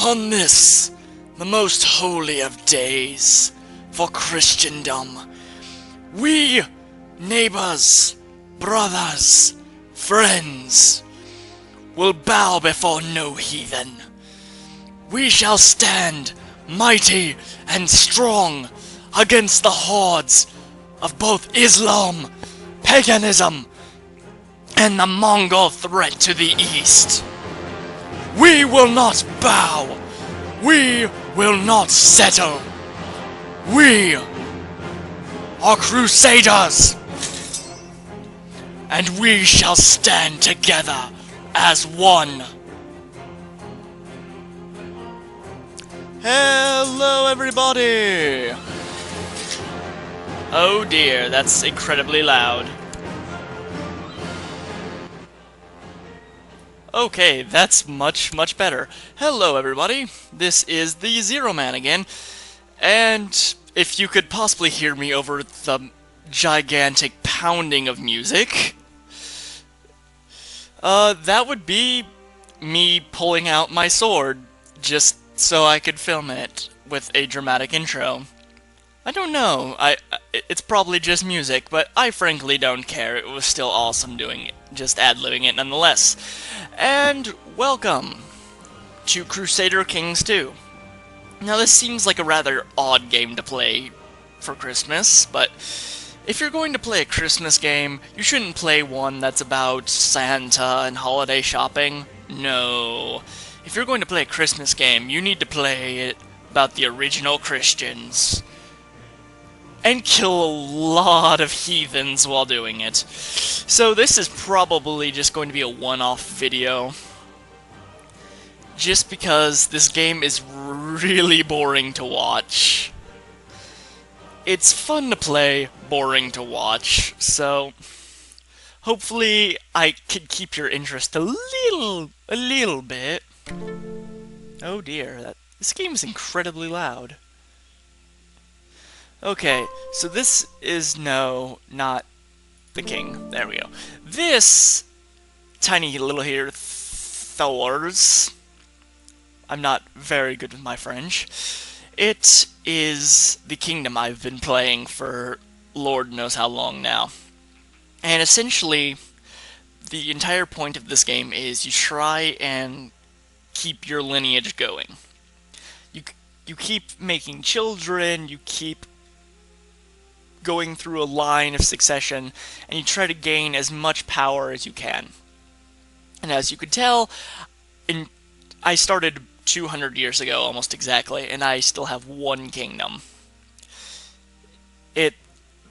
On this, the most holy of days for Christendom, we, neighbors, brothers, friends, will bow before no heathen. We shall stand mighty and strong against the hordes of both Islam, paganism, and the Mongol threat to the east. We will not bow. We will not settle. We are Crusaders, and we shall stand together as one. Hello, everybody! Oh dear, that's incredibly loud. Okay, that's much better. Hello, everybody. This is the Zero Man again, and if you could possibly hear me over the gigantic pounding of music, that would be me pulling out my sword, just so I could film it with a dramatic intro. I don't know, it's probably just music, but I frankly don't care. It was still awesome doing it, just ad-libbing it nonetheless. And welcome to Crusader Kings 2. Now this seems like a rather odd game to play for Christmas, but if you're going to play a Christmas game, you shouldn't play one that's about Santa and holiday shopping. No. If you're going to play a Christmas game, you need to play it about the original Christians. And kill a lot of heathens while doing it. So this is probably just going to be a one-off video. Just because this game is really boring to watch. It's fun to play, boring to watch, so hopefully I can keep your interest a little bit. Oh dear, this game is incredibly loud. Okay, so this is not the king. There we go. This tiny little here, Thors. I'm not very good with my French. It is the kingdom I've been playing for Lord knows how long now. And essentially, the entire point of this game is you try and keep your lineage going. You keep making children, you keep going through a line of succession, and you try to gain as much power as you can. And as you could tell, I started 200 years ago, almost exactly, and I still have one kingdom.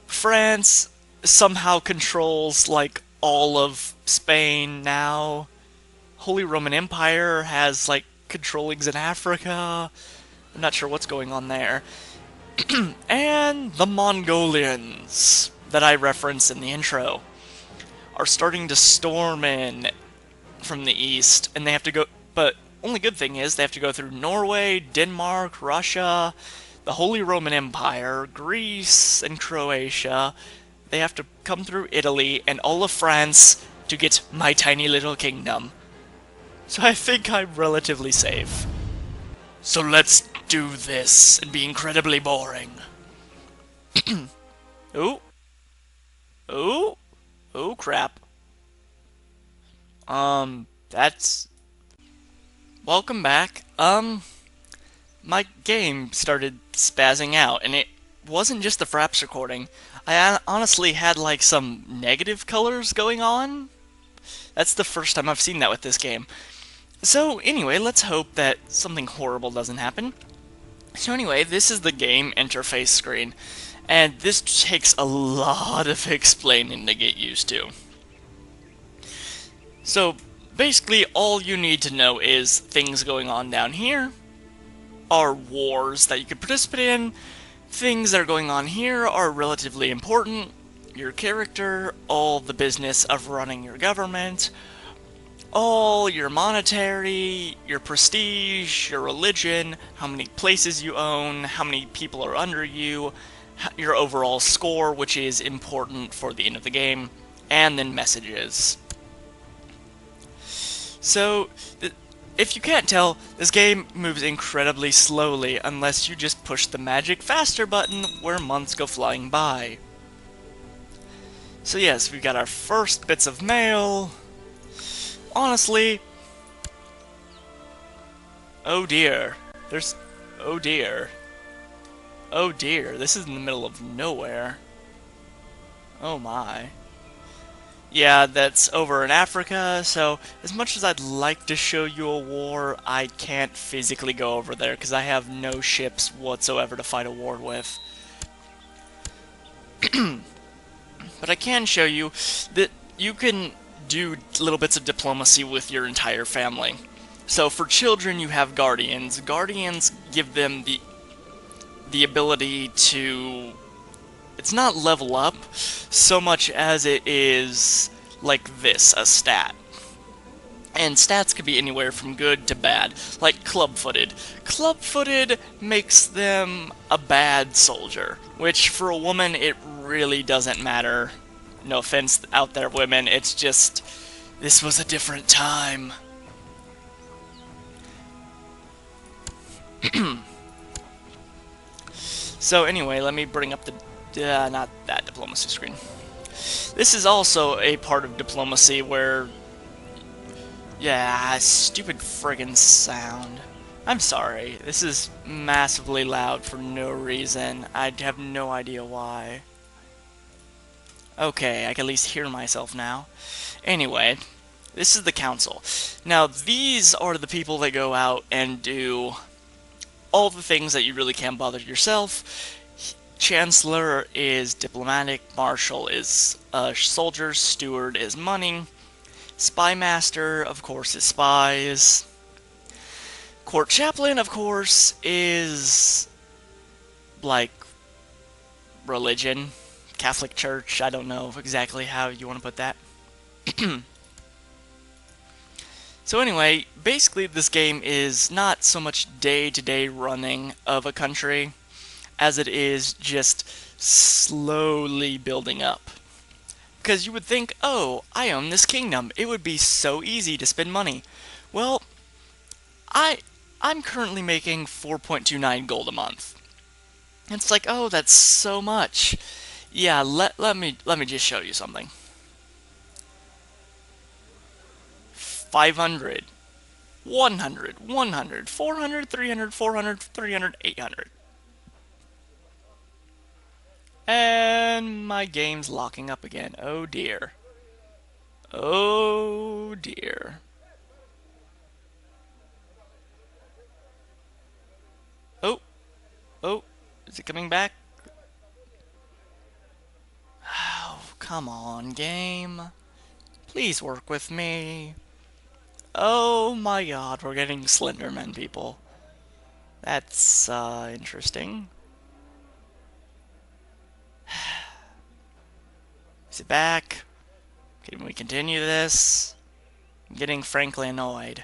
France somehow controls, like, all of Spain now. Holy Roman Empire has, like, controllings in Africa. I'm not sure what's going on there. And the Mongolians, that I reference in the intro, are starting to storm in from the east, and they have to go, but only good thing is they have to go through Norway, Denmark, Russia, the Holy Roman Empire, Greece, and Croatia. They have to come through Italy and all of France to get my tiny little kingdom. So I think I'm relatively safe. So let's do this and be incredibly boring. Ooh. Ooh. Oh crap. That's... Welcome back. My game started spazzing out, and it wasn't just the Fraps recording. I honestly had, like, some negative colors going on. That's the first time I've seen that with this game. So, anyway, let's hope that something horrible doesn't happen. So anyway, this is the game interface screen, and this takes a lot of explaining to get used to. So, basically, all you need to know is things going on down here are wars that you can participate in. Things that are going on here are relatively important. Your character, all the business of running your government, all your monetary, your prestige, your religion, how many places you own, how many people are under you, your overall score, which is important for the end of the game, and then messages. So, If you can't tell, this game moves incredibly slowly unless you just push the magic faster button where months go flying by. So yes, we've got our first bits of mail. Honestly, oh dear. There's... oh dear. Oh dear, this is in the middle of nowhere. Oh my. Yeah, that's over in Africa, so as much as I'd like to show you a war, I can't physically go over there because I have no ships whatsoever to fight a war with. But I can show you that you can do little bits of diplomacy with your entire family. So for children, you have guardians. Guardians give them the ability to... it's not level up so much as it is like this, a stat. And stats could be anywhere from good to bad, like club-footed. Club-footed makes them a bad soldier, which for a woman it really doesn't matter. No offense out there, women, it's just... this was a different time. So anyway, let me bring up the... not that diplomacy screen. This is also a part of diplomacy where... yeah, stupid friggin' sound. I'm sorry, this is massively loud for no reason. I have no idea why. Okay, I can at least hear myself now. Anyway, this is the council. Now, these are the people that go out and do all the things that you really can't bother yourself. Chancellor is diplomatic, Marshal is soldier, Steward is money, Spy Master, of course, is spies, Court Chaplain, of course, is like religion, Catholic Church, I don't know exactly how you want to put that. So anyway, basically this game is not so much day-to-day running of a country as it is just slowly building up. Because you would think, oh, I own this kingdom, it would be so easy to spend money. Well, I'm currently making 4.29 gold a month. It's like, oh, that's so much. Yeah, let me just show you something. 500, 100, 100, 400, 300, 400, 300, 800. And my game's locking up again. Oh dear. Oh dear. Oh. Oh. Is it coming back? Oh, come on, game. Please work with me. Oh my god, we're getting Slenderman, people. That's, interesting. Is it back? Can we continue this? I'm getting frankly annoyed.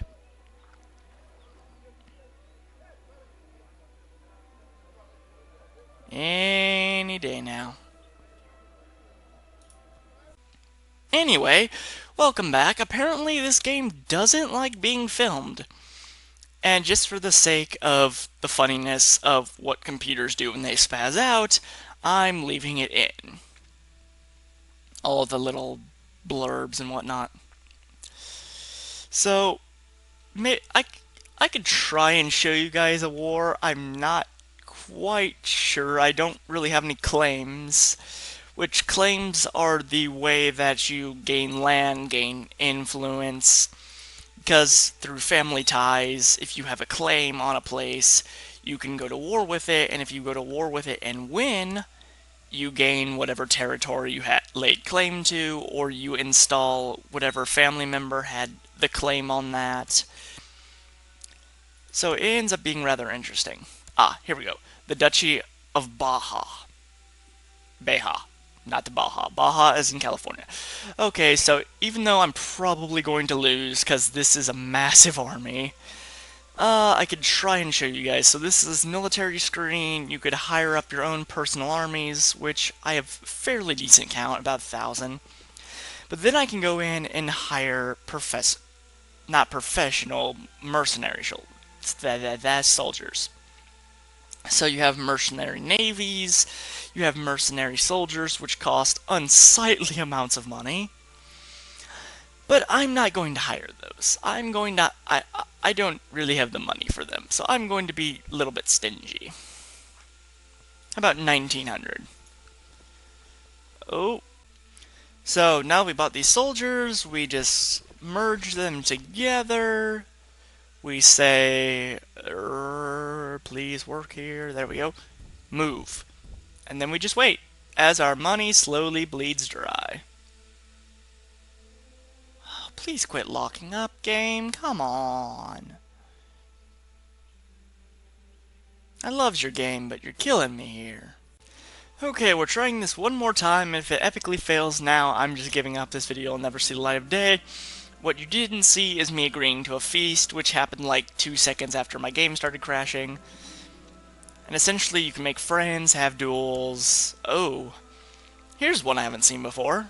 Any day now. Anyway, welcome back. Apparently this game doesn't like being filmed. And just for the sake of the funniness of what computers do when they spaz out, I'm leaving it in. All of the little blurbs and whatnot. So, I could try and show you guys a war. I'm not quite sure. I don't really have any claims. Which claims are the way that you gain land, gain influence. Because through family ties, if you have a claim on a place, you can go to war with it, and if you go to war with it and win, you gain whatever territory you had laid claim to, or you install whatever family member had the claim on that. So it ends up being rather interesting. Ah, here we go. The Duchy of Baja. Baja. Not the Baja. Baja is in California. Okay, so even though I'm probably going to lose, because this is a massive army, I could try and show you guys. So this is military screen. You could hire up your own personal armies, which I have fairly decent count, about 1,000. But then I can go in and hire not professional, mercenary soldiers. So you have mercenary navies, you have mercenary soldiers, which cost unsightly amounts of money. But I'm not going to hire those. I don't really have the money for them, so I'm going to be a little bit stingy. About 1900. Oh. So now we bought these soldiers, we just merge them together. We say, please work here. There we go. Move. And then we just wait as our money slowly bleeds dry. Oh, please quit locking up, game. Come on. I loves your game, but you're killing me here. Okay, we're trying this one more time. If it epically fails now, I'm just giving up. This video will never see the light of day. What you didn't see is me agreeing to a feast, which happened like 2 seconds after my game started crashing. And essentially, you can make friends, have duels. Oh, here's one I haven't seen before.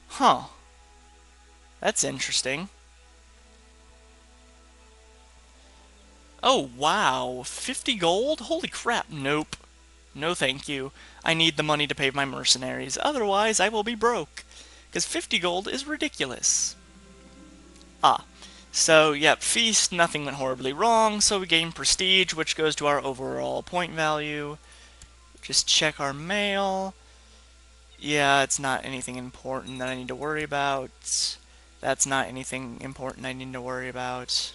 Huh. That's interesting. Oh, wow. 50 gold? Holy crap, nope. No thank you. I need the money to pay my mercenaries, otherwise I will be broke. Because 50 gold is ridiculous. Ah. So, yep, feast, nothing went horribly wrong, so we gain prestige, which goes to our overall point value. Just check our mail. Yeah, it's not anything important that I need to worry about. That's not anything important I need to worry about.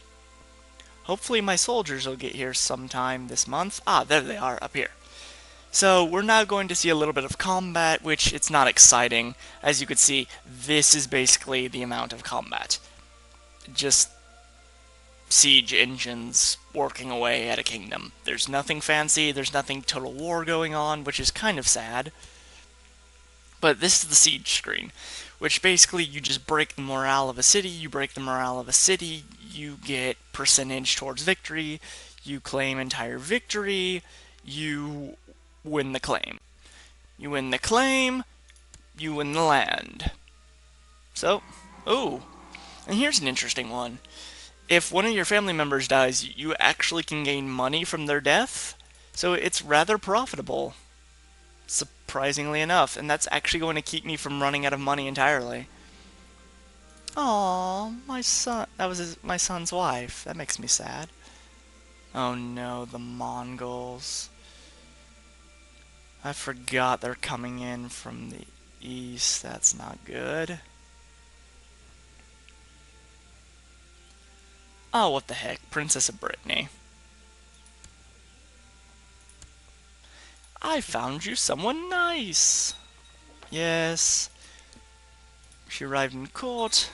Hopefully my soldiers will get here sometime this month. Ah, there they are, up here. So we're now going to see a little bit of combat, which it's not exciting. As you can see, this is basically the amount of combat. Just siege engines working away at a kingdom. There's nothing fancy, there's nothing total war going on, which is kind of sad. But this is the siege screen, which basically you just break the morale of a city, you break the morale of a city, you get percentage towards victory, you claim entire victory, you win the claim. You win the claim, you win the land. So, oh, and here's an interesting one. If one of your family members dies, you actually can gain money from their death, so it's rather profitable. Surprisingly enough, and that's actually going to keep me from running out of money entirely. Aww, my son. That was my son's wife. That makes me sad. Oh no, the Mongols. I forgot they're coming in from the east. That's not good. Oh, what the heck. Princess of Brittany. I found you someone nice. Yes. She arrived in court.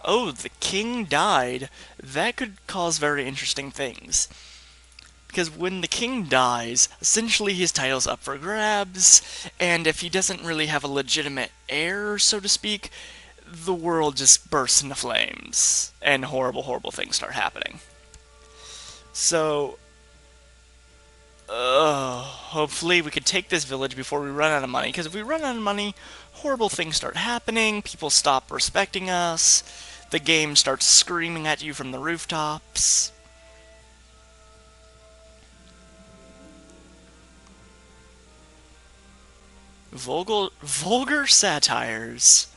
Oh, the king died. That could cause very interesting things. Because when the king dies, essentially his title's up for grabs, and if he doesn't really have a legitimate heir, so to speak, the world just bursts into flames, and horrible, horrible things start happening. So, hopefully we could take this village before we run out of money, because if we run out of money, horrible things start happening, people stop respecting us, the game starts screaming at you from the rooftops. Vulgar satires.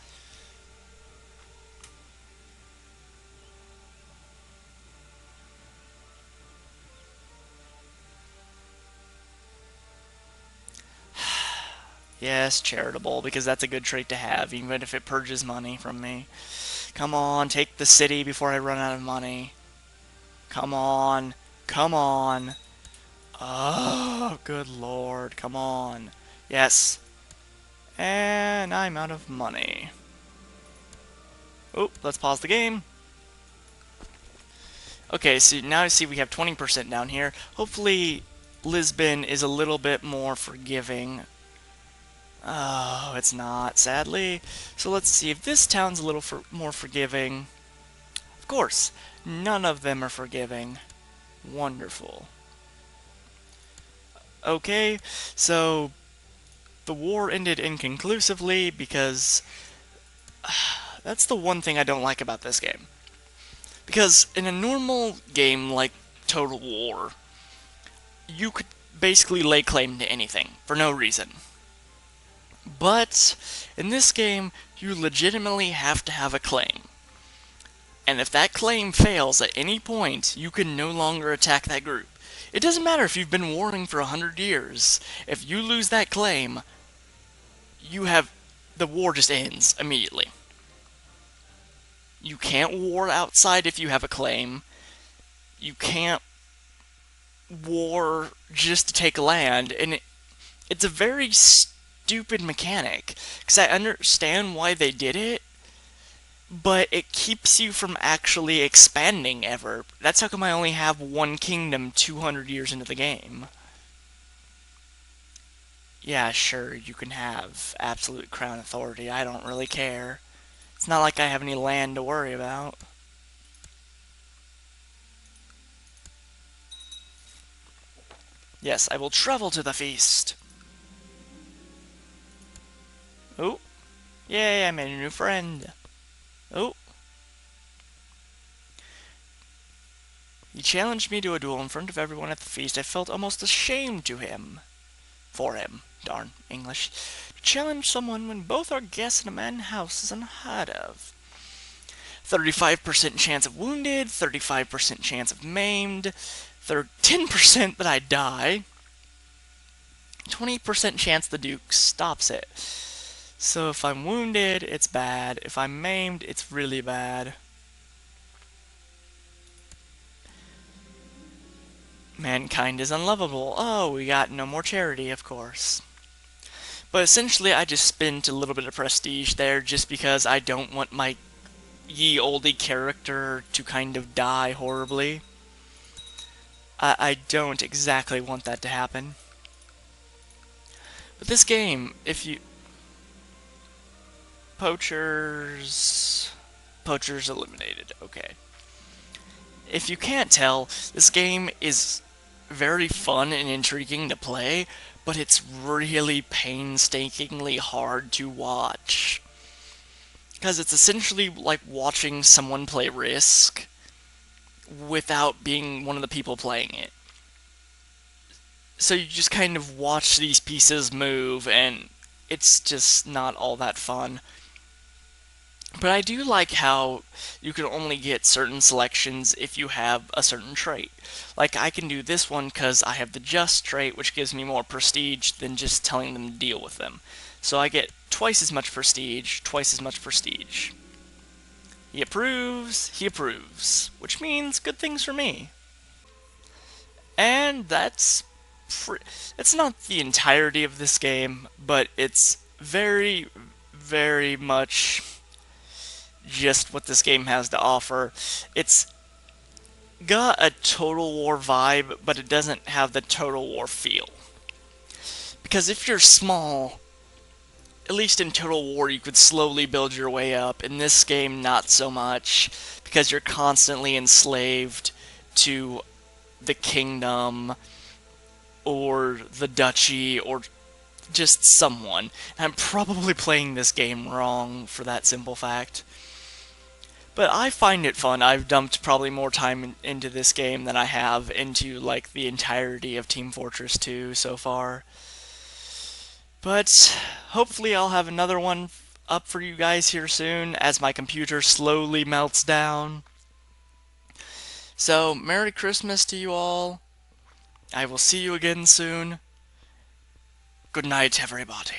Yes, charitable, because that's a good trait to have, even if it purges money from me. Come on, take the city before I run out of money. Come on. Come on. Oh, good lord. Come on. Yes. And I'm out of money. Oh, let's pause the game. Okay, so now I see we have 20% down here. Hopefully, Lisbon is a little bit more forgiving. Oh, it's not, sadly. So let's see if this town's a little more forgiving. Of course, none of them are forgiving. Wonderful. Okay, so the war ended inconclusively because that's the one thing I don't like about this game. Because in a normal game like Total War, you could basically lay claim to anything for no reason. But in this game, you legitimately have to have a claim. And if that claim fails at any point, you can no longer attack that group. It doesn't matter if you've been warring for 100 years. If you lose that claim, the war just ends immediately. You can't war outside if you have a claim. You can't war just to take land, and it's a very stupid mechanic, because I understand why they did it, but it keeps you from actually expanding ever. That's how come I only have one kingdom 200 years into the game. Yeah, sure, you can have absolute crown authority, I don't really care. It's not like I have any land to worry about. Yes, I will travel to the feast. Oh, yay, I made a new friend. Oh. He challenged me to a duel in front of everyone at the feast. I felt almost ashamed for him. Darn, English. To challenge someone when both are guests in a man's house is unheard of. 35% chance of wounded, 35% chance of maimed, 10% that I die, 20% chance the Duke stops it. So if I'm wounded, it's bad. If I'm maimed, it's really bad. Mankind is unlovable. Oh, we got no more charity, of course. But essentially, I just spent a little bit of prestige there just because I don't want my ye olde character to kind of die horribly. I don't exactly want that to happen. But this game, if you... Poachers eliminated, okay. If you can't tell, this game is very fun and intriguing to play, but it's really painstakingly hard to watch. Because it's essentially like watching someone play Risk without being one of the people playing it. So you just kind of watch these pieces move, and it's just not all that fun. But I do like how you can only get certain selections if you have a certain trait. Like, I can do this one because I have the Just trait, which gives me more prestige than just telling them to deal with them. So I get twice as much prestige, twice as much prestige. He approves, which means good things for me. And that's not the entirety of this game, but it's very, very much just what this game has to offer. It's got a Total War vibe, but it doesn't have the Total War feel. Because if you're small, at least in Total War, you could slowly build your way up. In this game, not so much, because you're constantly enslaved to the kingdom, or the duchy, or just someone. And I'm probably playing this game wrong for that simple fact. But I find it fun. I've dumped probably more time into this game than I have into, like, the entirety of Team Fortress 2 so far. But hopefully I'll have another one up for you guys here soon as my computer slowly melts down. So, Merry Christmas to you all. I will see you again soon. Good night, everybody.